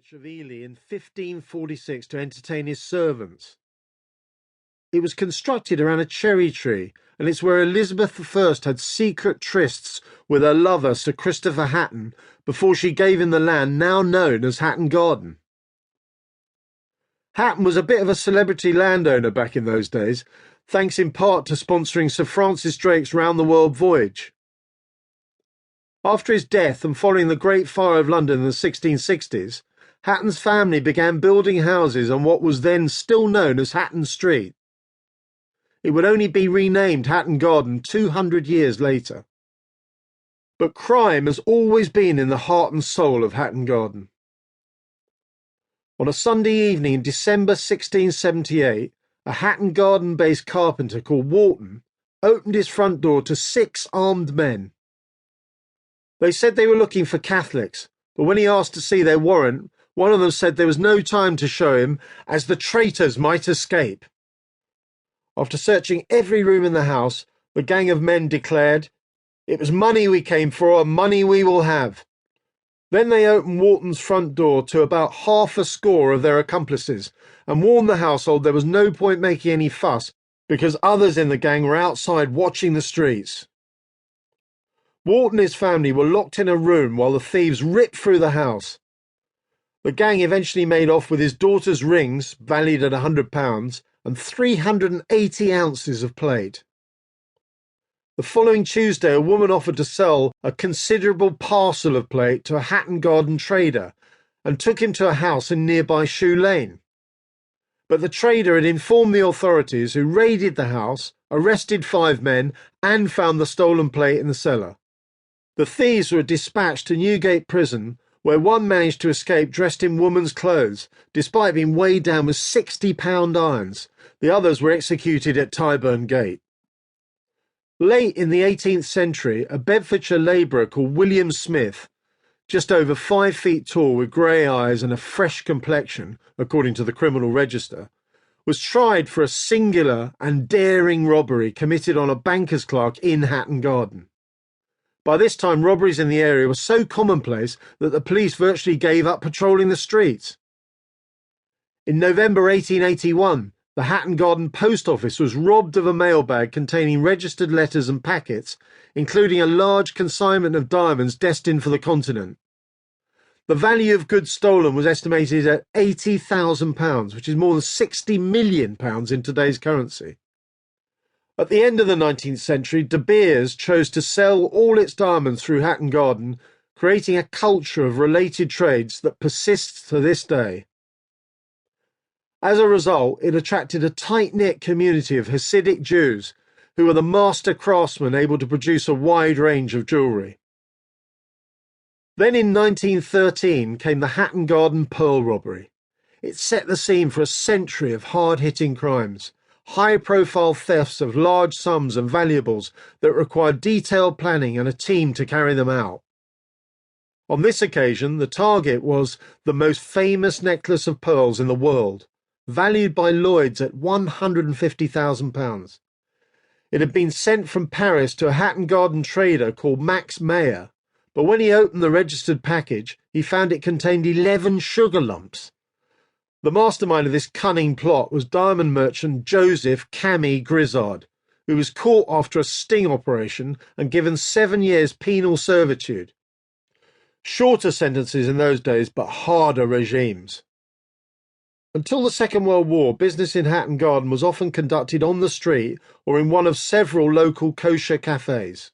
church of Ely in 1546 to entertain his servants. It was constructed around a cherry tree, and it's where Elizabeth I had secret trysts with her lover Sir Christopher Hatton before she gave him the land now known as Hatton Garden. Hatton was a bit of a celebrity landowner back in those days, thanks in part to sponsoring Sir Francis Drake's round-the-world voyage. After his death and following the Great Fire of London in the 1660s, Hatton's family began building houses on what was then still known as Hatton Street. It would only be renamed Hatton Garden 200 years later. But crime has always been in the heart and soul of Hatton Garden. On a Sunday evening in December 1678, a Hatton Garden-based carpenter called Wharton opened his front door to 6 armed men. They said they were looking for Catholics, but when he asked to see their warrant, one of them said there was no time to show him, as the traitors might escape. After searching every room in the house, the gang of men declared, "It was money we came for, and money we will have." Then they opened Wharton's front door to about half a score of their accomplices and warned the household there was no point making any fuss because others in the gang were outside watching the streets. Wharton and his family were locked in a room while the thieves ripped through the house. The gang eventually made off with his daughter's rings, valued at £100, and 380 ounces of plate. The following Tuesday, a woman offered to sell a considerable parcel of plate to a Hatton Garden trader and took him to a house in nearby Shoe Lane. But the trader had informed the authorities, who raided the house, arrested 5 men, and found the stolen plate in the cellar. The thieves were dispatched to Newgate Prison, where one managed to escape dressed in woman's clothes, despite being weighed down with 60-pound irons. The others were executed at Tyburn Gate. Late in the 18th century, a Bedfordshire labourer called William Smith, just over 5 feet tall with grey eyes and a fresh complexion, according to the criminal register, was tried for a singular and daring robbery committed on a banker's clerk in Hatton Garden. By this time, robberies in the area were so commonplace that the police virtually gave up patrolling the streets. In November 1881, the Hatton Garden post office was robbed of a mailbag containing registered letters and packets, including a large consignment of diamonds destined for the continent. The value of goods stolen was estimated at £80,000, which is more than £60 million in today's currency. At the end of the 19th century, De Beers chose to sell all its diamonds through Hatton Garden, creating a culture of related trades that persists to this day. As a result, it attracted a tight-knit community of Hasidic Jews, who were the master craftsmen able to produce a wide range of jewellery. Then in 1913 came the Hatton Garden pearl robbery. It set the scene for a century of hard-hitting crimes, high-profile thefts of large sums and valuables that required detailed planning and a team to carry them out. On this occasion, the target was the most famous necklace of pearls in the world, valued by Lloyds at £150,000. It had been sent from Paris to a Hatton Garden trader called Max Mayer, but when he opened the registered package, he found it contained 11 sugar lumps. The mastermind of this cunning plot was diamond merchant Joseph Cammy Grizzard, who was caught after a sting operation and given 7 years penal servitude. Shorter sentences in those days, but harder regimes. Until the Second World War, business in Hatton Garden was often conducted on the street or in one of several local kosher cafes.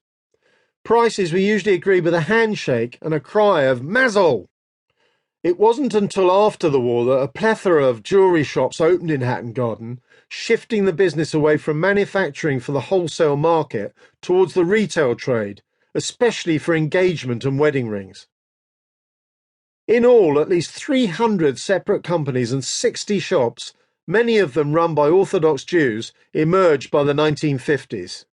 Prices were usually agreed with a handshake and a cry of "Mazel!" It wasn't until after the war that a plethora of jewellery shops opened in Hatton Garden, shifting the business away from manufacturing for the wholesale market towards the retail trade, especially for engagement and wedding rings. In all, at least 300 separate companies and 60 shops, many of them run by Orthodox Jews, emerged by the 1950s.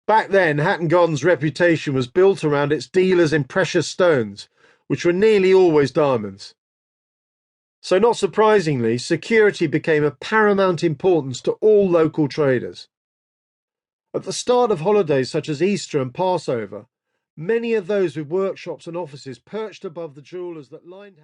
Back then, Hatton Garden's reputation was built around its dealers in precious stones, which were nearly always diamonds. So not surprisingly, security became of paramount importance to all local traders. At the start of holidays such as Easter and Passover, many of those with workshops and offices perched above the jewellers that lined